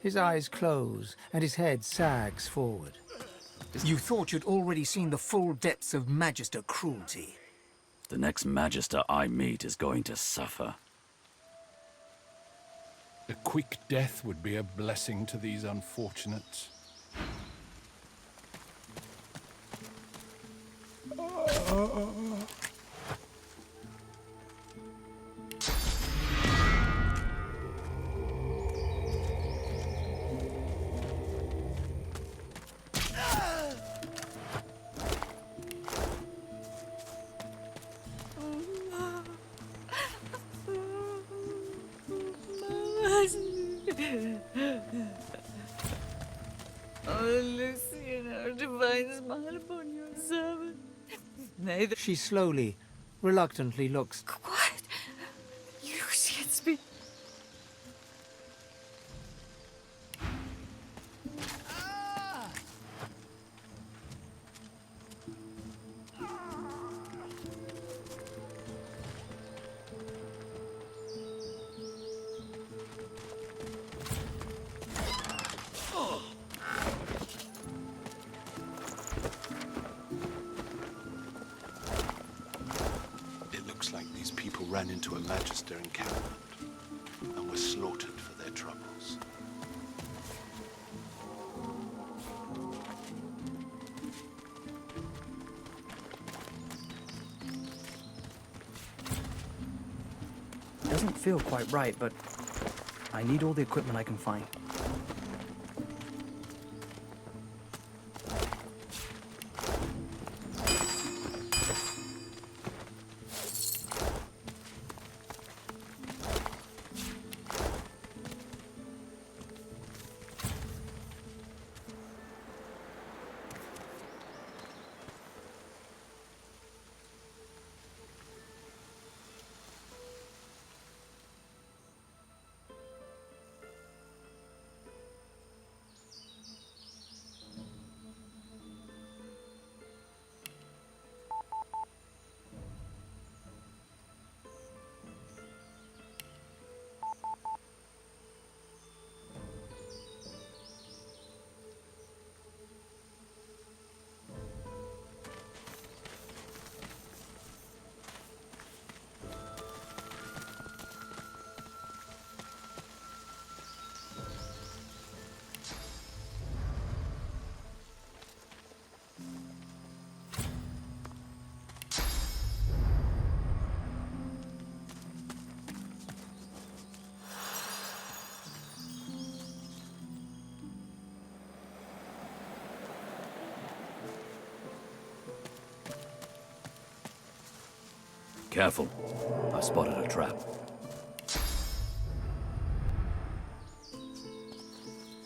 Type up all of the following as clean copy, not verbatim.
His eyes close, and his head sags forward. You thought you'd already seen the full depths of Magister cruelty. The next Magister I meet is going to suffer. A quick death would be a blessing to these unfortunates. She slowly, reluctantly looks. Quiet. You can't speak. Ran into a Magister encampment and were slaughtered for their troubles. Doesn't feel quite right, but I need all the equipment I can find. Careful. I've spotted a trap.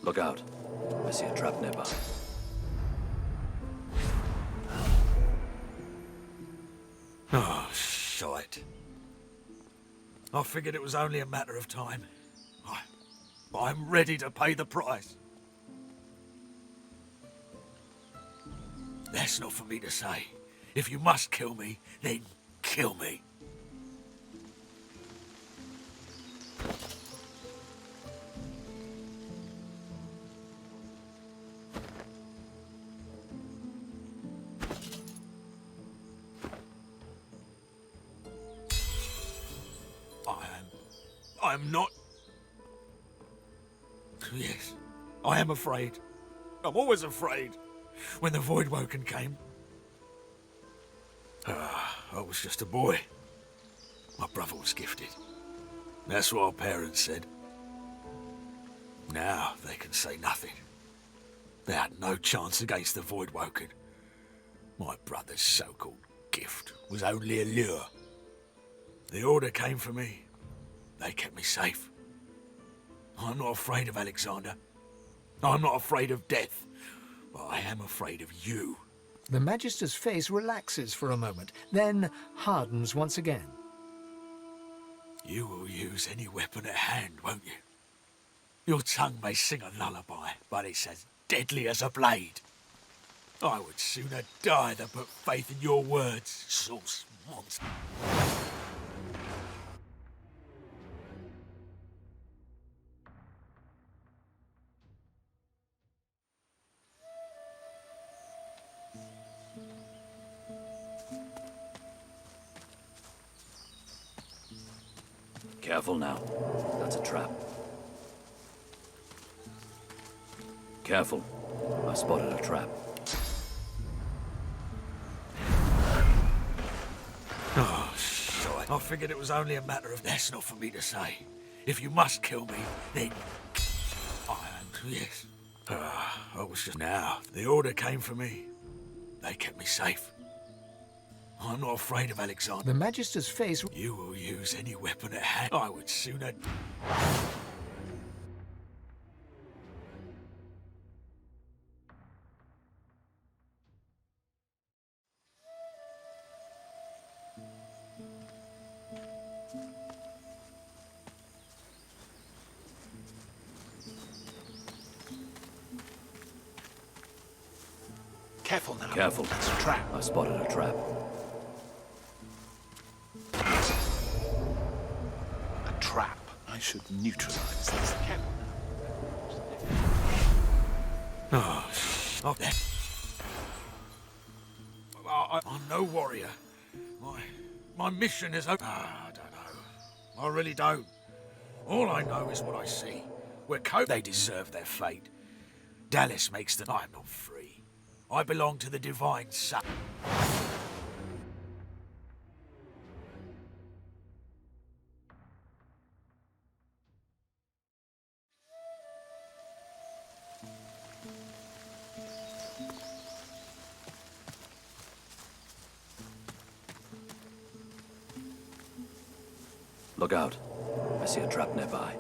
Look out. I see a trap nearby. Oh, shite. I figured it was only a matter of time. I'm ready to pay the price. That's not for me to say. If you must kill me, then kill me. I'm not... Yes, I am afraid. I'm always afraid. When the Voidwoken came, I was just a boy. My brother was gifted. That's what our parents said. Now they can say nothing. They had no chance against the Voidwoken. My brother's so-called gift was only a lure. The Order came for me. They kept me safe. I'm not afraid of Alexander. I'm not afraid of death. But I am afraid of you. The Magister's face relaxes for a moment, then hardens once again. You will use any weapon at hand, won't you? Your tongue may sing a lullaby, but it's as deadly as a blade. I would sooner die than put faith in your words, sauce monster. Careful now. That's a trap. Careful. I spotted a trap. Oh, shit. I figured it was only a matter of that's not for me to say. If you must kill me, then I am, yes. I was just now. The order came for me. They kept me safe. I'm not afraid of Alexander. The Magister's face... You will use any weapon at hand. I would sooner... Careful now. Careful. That's a trap. I spotted a trap. A trap. I should neutralize this. Careful now. Oh, there. I'm no warrior. My mission is... I don't know. I really don't. All I know is what I see. They deserve their fate. Dallas makes them... I'm not free. I belong to the divine son. Look out. I see a trap nearby.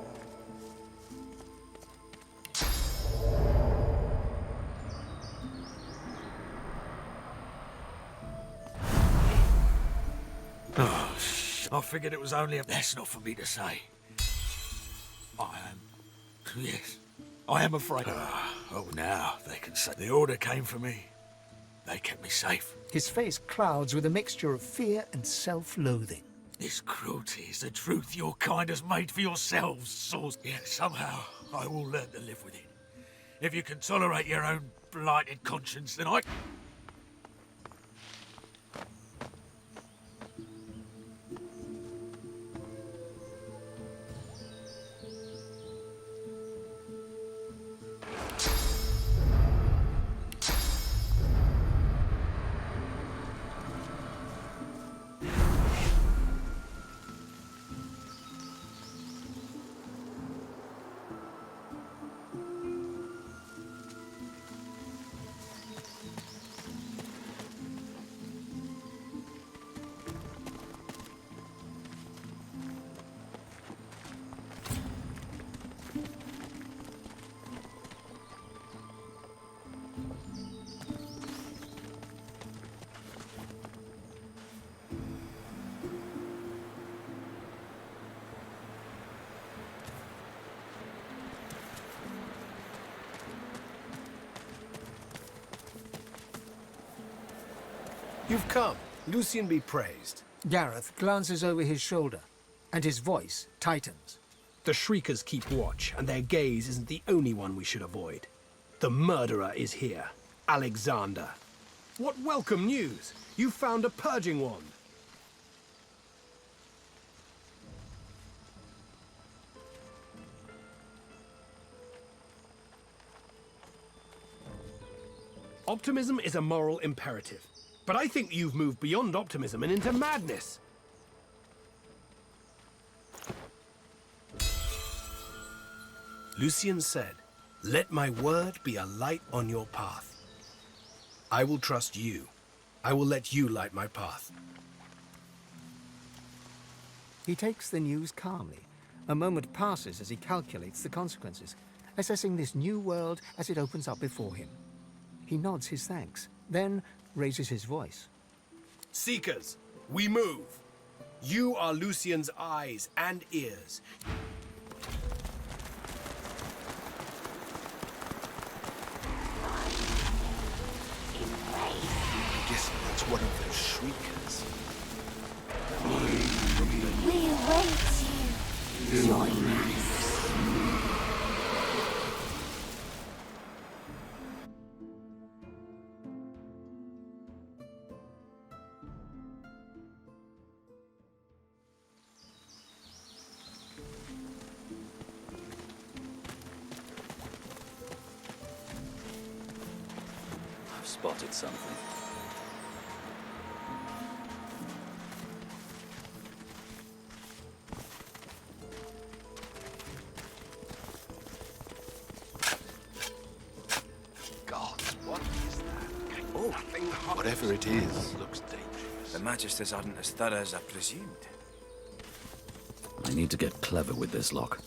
Oh, I figured it was only a... That's not for me to say. I am... Yes. I am afraid. Oh, now they can say... The order came for me. They kept me safe. His face clouds with a mixture of fear and self-loathing. This cruelty is the truth your kind has made for yourselves, souls. Yet somehow I will learn to live with it. If you can tolerate your own blighted conscience, then I... You've come. Lucian be praised. Gareth glances over his shoulder, and his voice tightens. The Shriekers keep watch, and their gaze isn't the only one we should avoid. The murderer is here, Alexander. What welcome news! You found a purging wand. Optimism is a moral imperative. But I think you've moved beyond optimism and into madness. Lucian said, "Let my word be a light on your path." I will trust you. I will let you light my path. He takes the news calmly. A moment passes as he calculates the consequences, assessing this new world as it opens up before him. He nods his thanks, then raises his voice. Seekers, we move. You are Lucian's eyes and ears. spotted something. God, what is that? Oh, nothing. Whatever it is, looks dangerous. The Magisters aren't as thorough as I presumed. I need to get clever with this lock.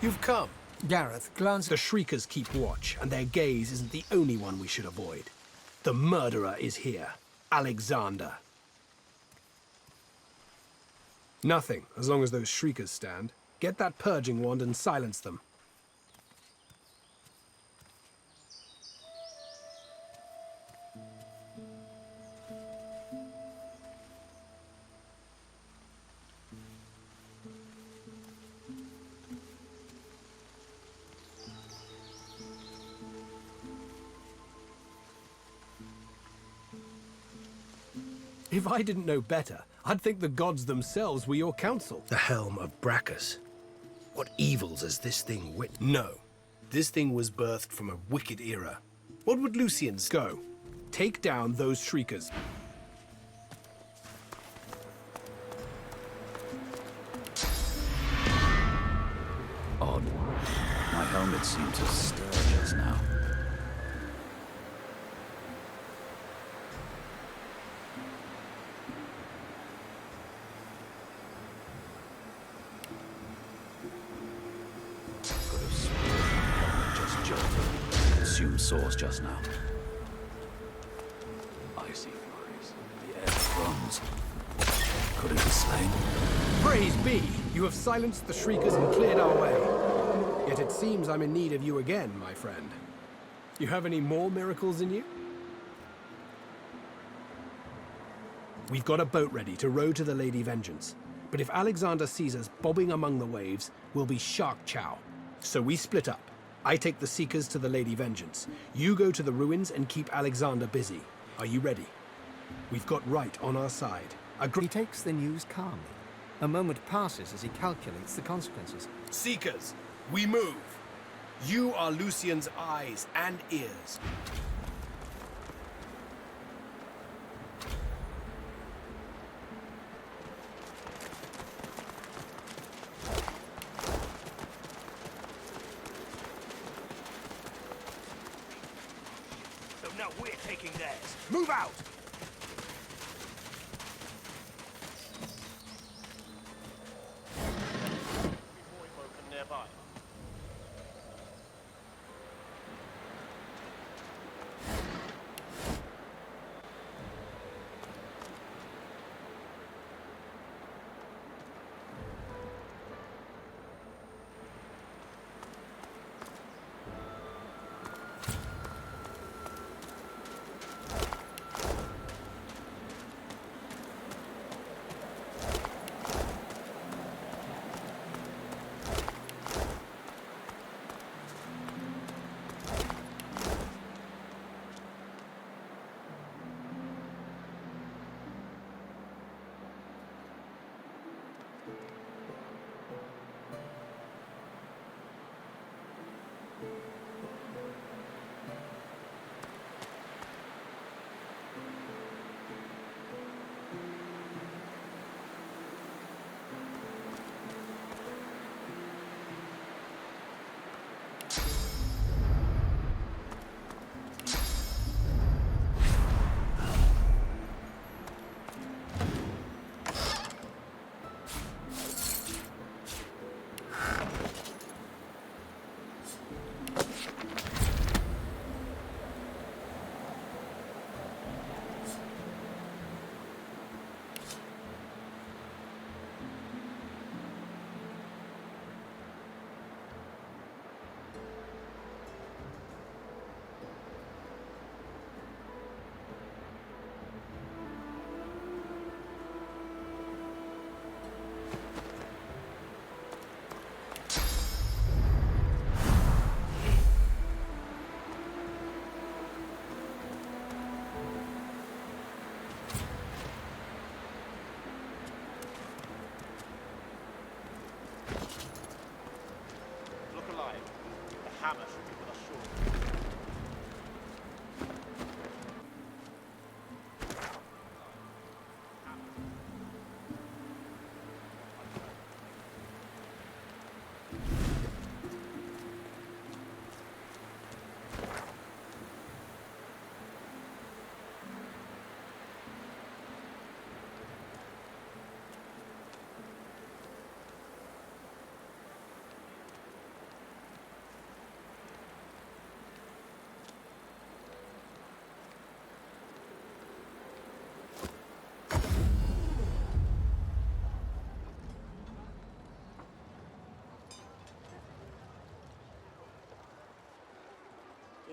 You've come. Gareth, glance The Shriekers keep watch, and their gaze isn't the only one we should avoid. The murderer is here. Alexander. Nothing, as long as those Shriekers stand. Get that purging wand and silence them. If I didn't know better, I'd think the gods themselves were your counsel. The helm of Braccus. What evils has this thing wit? No. This thing was birthed from a wicked era. What would Lucians go? Take down those Shriekers. Odd. My helmet seemed to stir just now. Consumed source just now. Icy flurries. The air runs. Could it be slain? Praise be! You have silenced the Shriekers and cleared our way. Yet it seems I'm in need of you again, my friend. You have any more miracles in you? We've got a boat ready to row to the Lady Vengeance. But if Alexander sees us bobbing among the waves, we'll be shark chow. So we split up. I take the Seekers to the Lady Vengeance. You go to the ruins and keep Alexander busy. Are you ready? We've got right on our side. He takes the news calmly. A moment passes as he calculates the consequences. Seekers, we move. You are Lucian's eyes and ears. So now we're taking theirs. Move out!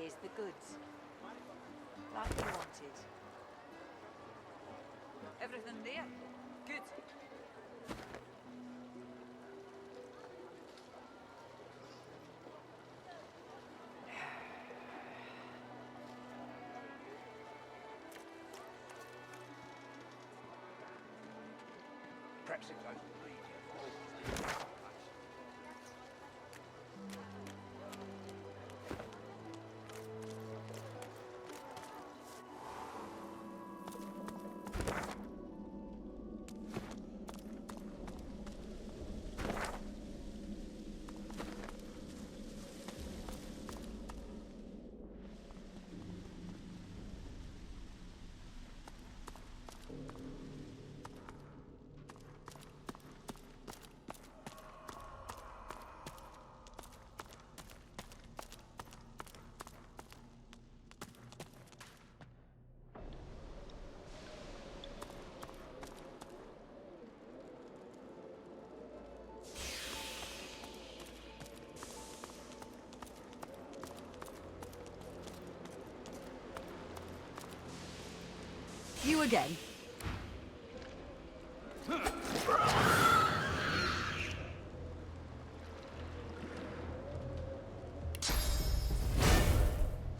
Here's the goods. Like you wanted. Everything there? Good. Perhaps it goes to read you. You again.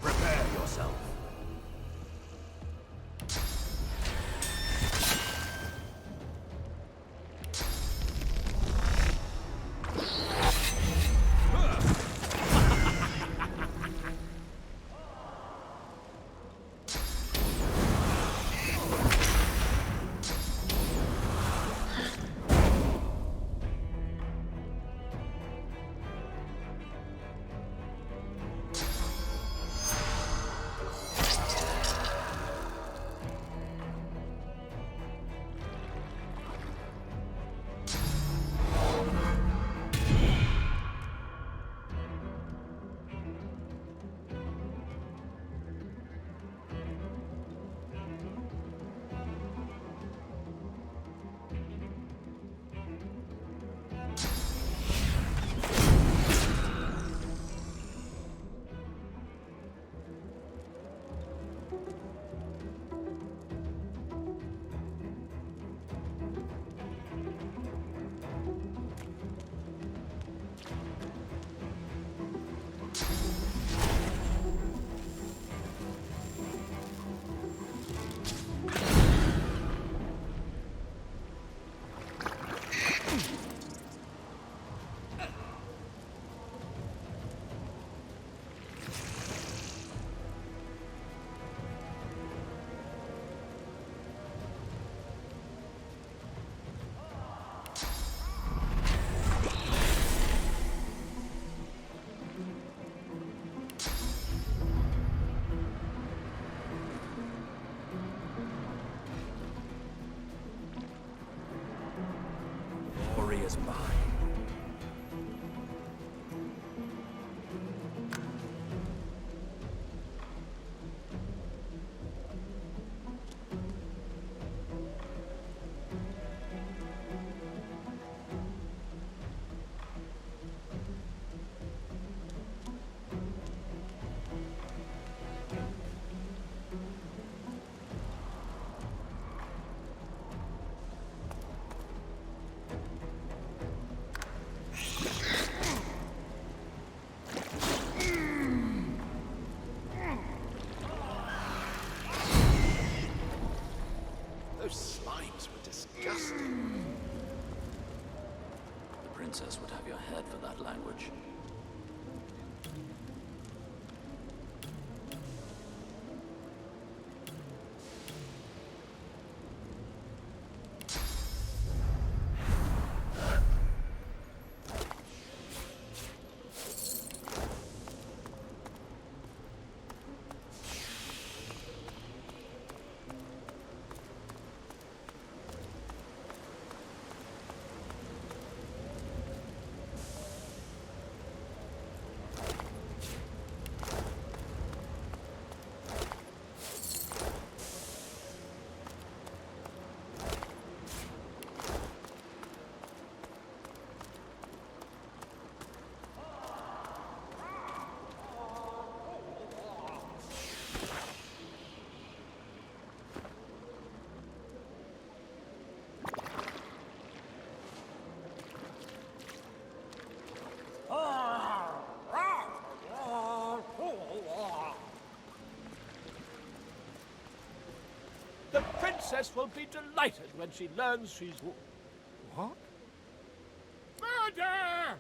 Prepare yourself. princess would have your head for that language. The princess will be delighted when she learns she's... What? Murder!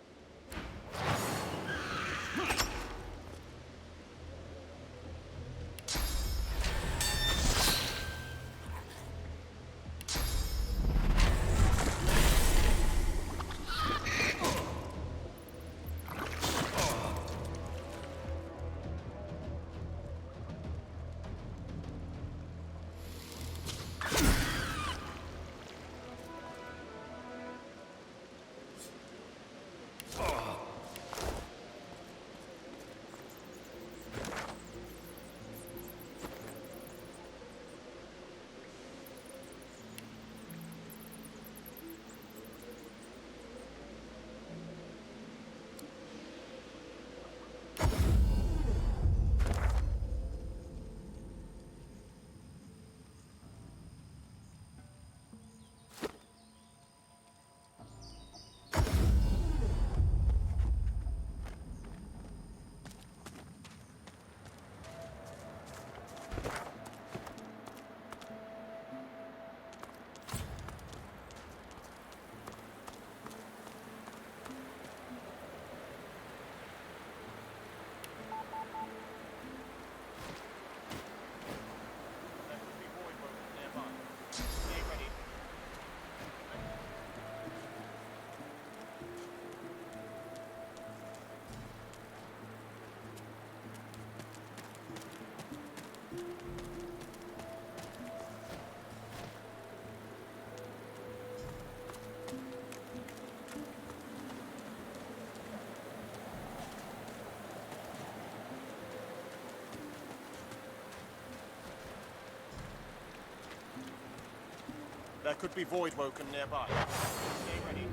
There could be void woken nearby. Stay ready.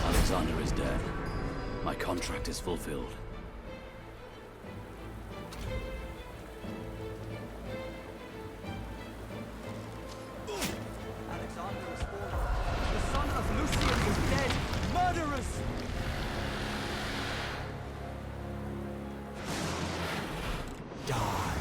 Alexander is dead. My contract is fulfilled. Alexander is fallen. The son of Lucian is dead. Murderous! Die.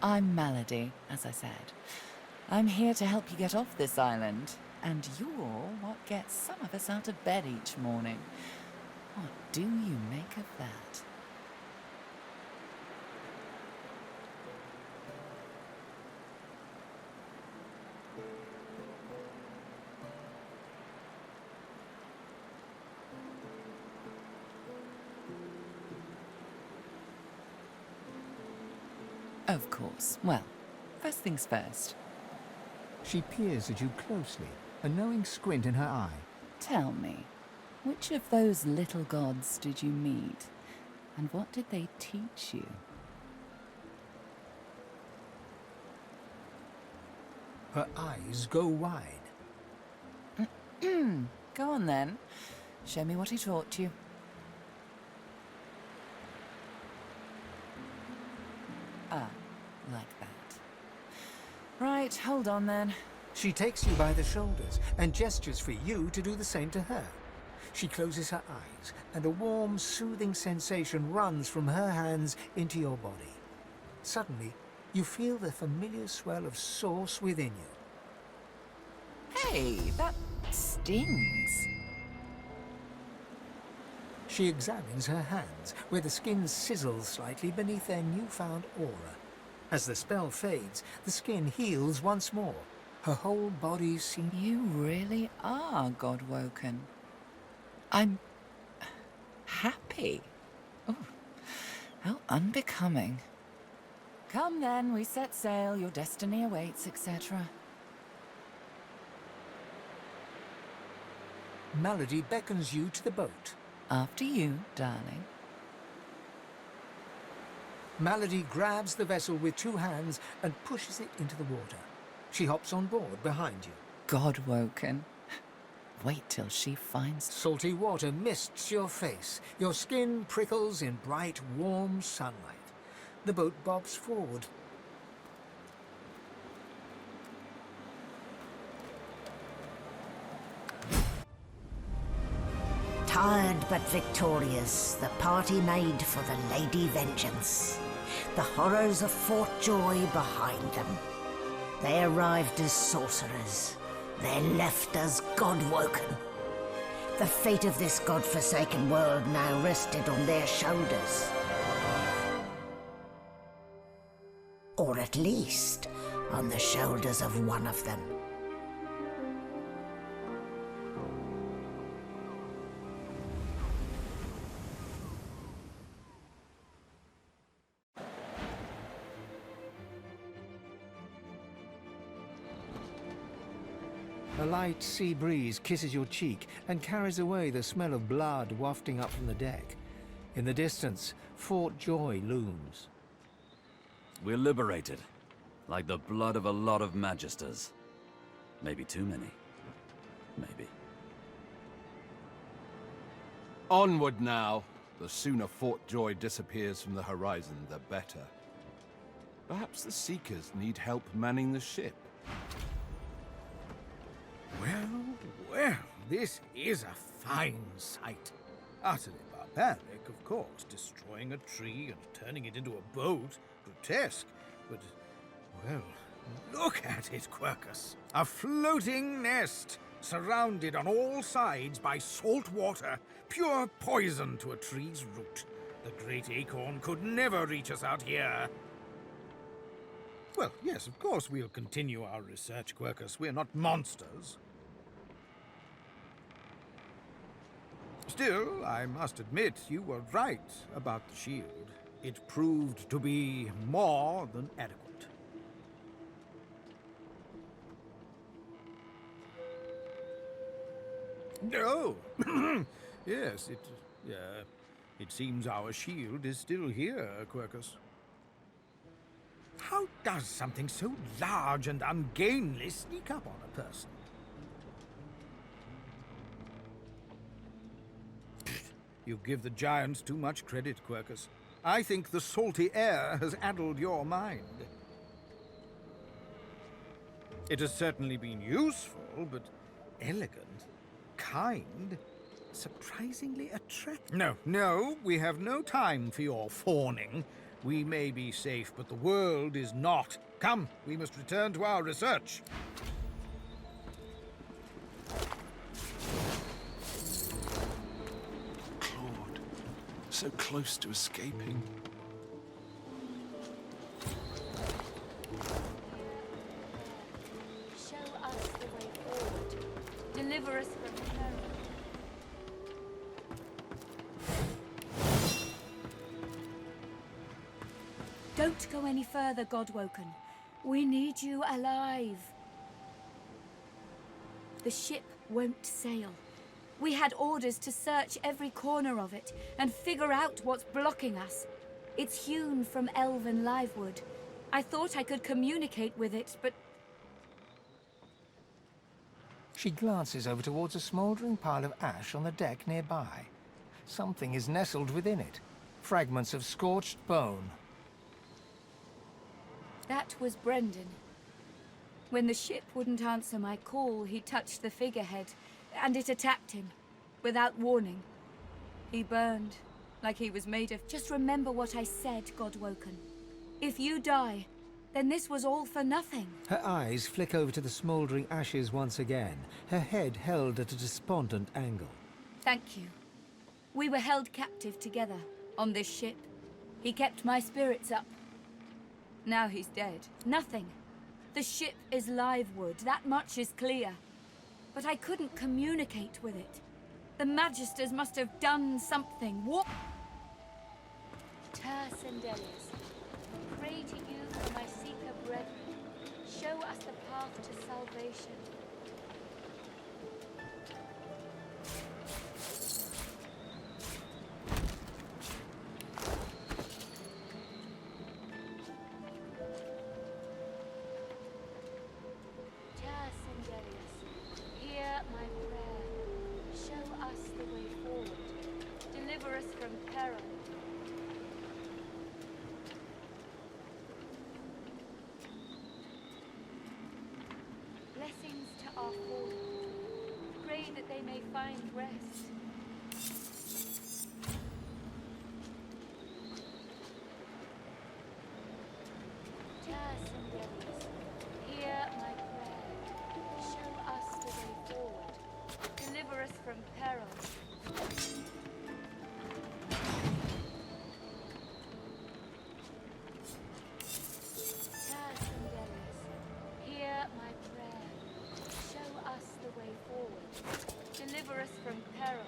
I'm Malady, as I said. I'm here to help you get off this island, and you're what gets some of us out of bed each morning. What do you make of that? Of course. Well, first things first. She peers at you closely, a knowing squint in her eye. Tell me, which of those little gods did you meet? And what did they teach you? Her eyes go wide. Go on then. Show me what he taught you. Ah, like that. Right, hold on then. She takes you by the shoulders and gestures for you to do the same to her. She closes her eyes, and a warm, soothing sensation runs from her hands into your body. Suddenly, you feel the familiar swell of source within you. Hey, that stings. She examines her hands, where the skin sizzles slightly beneath their newfound aura. As the spell fades, the skin heals once more. Her whole body seems... You really are God-woken. I'm... happy. Oh, how unbecoming. Come then, we set sail, your destiny awaits, etc. Malady beckons you to the boat. After you, darling. Malady grabs the vessel with two hands and pushes it into the water. She hops on board behind you. God-woken. Wait till she finds... Salty water mists your face. Your skin prickles in bright, warm sunlight. The boat bobs forward. Tired but victorious, the party made for the Lady Vengeance. The horrors of Fort Joy behind them. They arrived as sorcerers. They left as God-woken. The fate of this God-forsaken world now rested on their shoulders. Or at least, on the shoulders of one of them. A light sea breeze kisses your cheek and carries away the smell of blood wafting up from the deck. In the distance, Fort Joy looms. We're liberated. Like the blood of a lot of magisters. Maybe too many. Maybe. Onward now. The sooner Fort Joy disappears from the horizon, the better. Perhaps the Seekers need help manning the ship. Well, this is a fine sight. Utterly barbaric, of course, destroying a tree and turning it into a boat. Grotesque, but, well, look at it, Quercus. A floating nest, surrounded on all sides by salt water, pure poison to a tree's root. The great acorn could never reach us out here. Well, yes, of course we'll continue our research, Quercus. We're not monsters. Still, I must admit, you were right about the shield. It proved to be more than adequate. No! Yes, it seems our shield is still here, Quercus. How does something so large and ungainly sneak up on a person? You give the giants too much credit, Quercus. I think the salty air has addled your mind. It has certainly been useful, but elegant, kind, surprisingly attractive. No, we have no time for your fawning. We may be safe, but the world is not. Come, we must return to our research. Claude, so close to escaping. Show us the way forward. Deliver us from peril. Don't go any further, Godwoken. We need you alive. The ship won't sail. We had orders to search every corner of it and figure out what's blocking us. It's hewn from elven livewood. I thought I could communicate with it, but... She glances over towards a smouldering pile of ash on the deck nearby. Something is nestled within it. Fragments of scorched bone. That was Brendan. When the ship wouldn't answer my call, he touched the figurehead, and it attacked him, without warning. He burned, like he was made of... Just remember what I said, Godwoken. If you die, then this was all for nothing. Her eyes flick over to the smouldering ashes once again, her head held at a despondent angle. Thank you. We were held captive together, on this ship. He kept my spirits up. Now he's dead. Nothing. The ship is livewood, that much is clear. But I couldn't communicate with it. The Magisters must have done something. What? Tersendelius, pray to you for my Seeker brethren. Show us the path to salvation. Blessings to our fallen. Pray that they may find rest. Tersendelius, hear my prayer. Show us the way forward. Deliver us from peril. Deliver us from peril.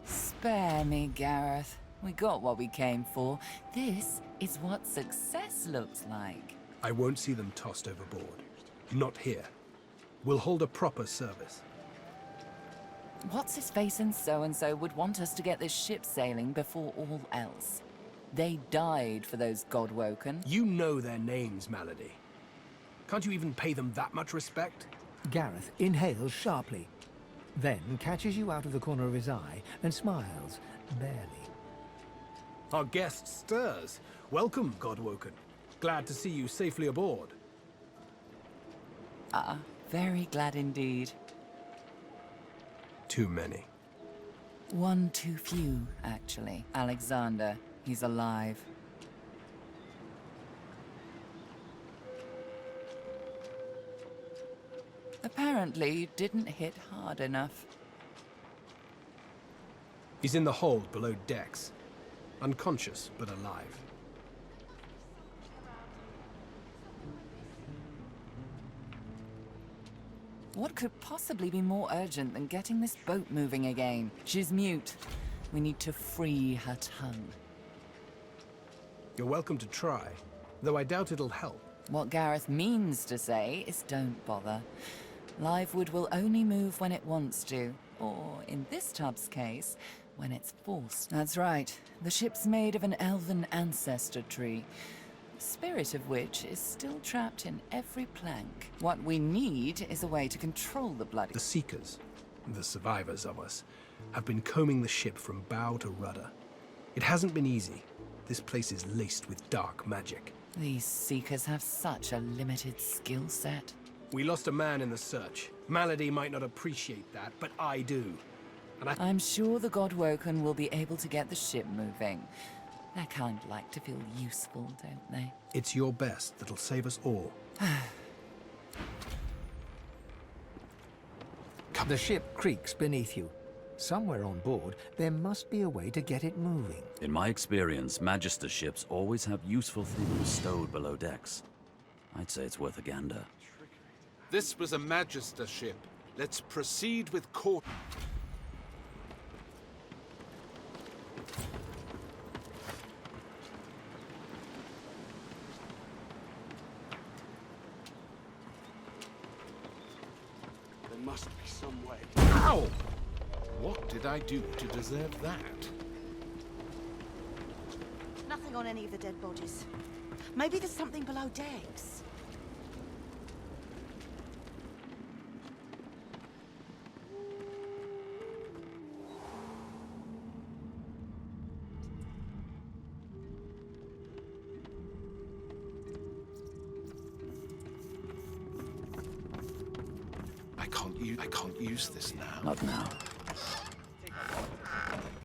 Spare me, Gareth. We got what we came for. This is what success looks like. I won't see them tossed overboard. Not here. We'll hold a proper service. What's-his-face and so-and-so would want us to get this ship sailing before all else. They died for those Godwoken. You know their names, Malady. Can't you even pay them that much respect? Gareth inhales sharply, then catches you out of the corner of his eye and smiles, barely. Our guest stirs. Welcome, Godwoken. Glad to see you safely aboard. Very glad indeed. Too many. One too few, actually. Alexander, he's alive. Apparently, you didn't hit hard enough. He's in the hold below decks. Unconscious, but alive. What could possibly be more urgent than getting this boat moving again? She's mute. We need to free her tongue. You're welcome to try, though I doubt it'll help. What Gareth means to say is don't bother. Livewood will only move when it wants to, or in this tub's case, when it's forced. That's right. The ship's made of an elven ancestor tree, the spirit of which is still trapped in every plank. What we need is a way to control the bloody... The Seekers, the survivors of us, have been combing the ship from bow to rudder. It hasn't been easy. This place is laced with dark magic. These Seekers have such a limited skill set. We lost a man in the search. Malady might not appreciate that, but I do. And I'm sure the Godwoken will be able to get the ship moving. They kind of like to feel useful, don't they? It's your best that'll save us all. The ship creaks beneath you. Somewhere on board, there must be a way to get it moving. In my experience, Magister ships always have useful things stowed below decks. I'd say it's worth a gander. This was a Magister ship. Let's proceed with caution. There must be some way. Ow! What did I do to deserve that? Nothing on any of the dead bodies. Maybe there's something below decks. I can't use this now. Not now.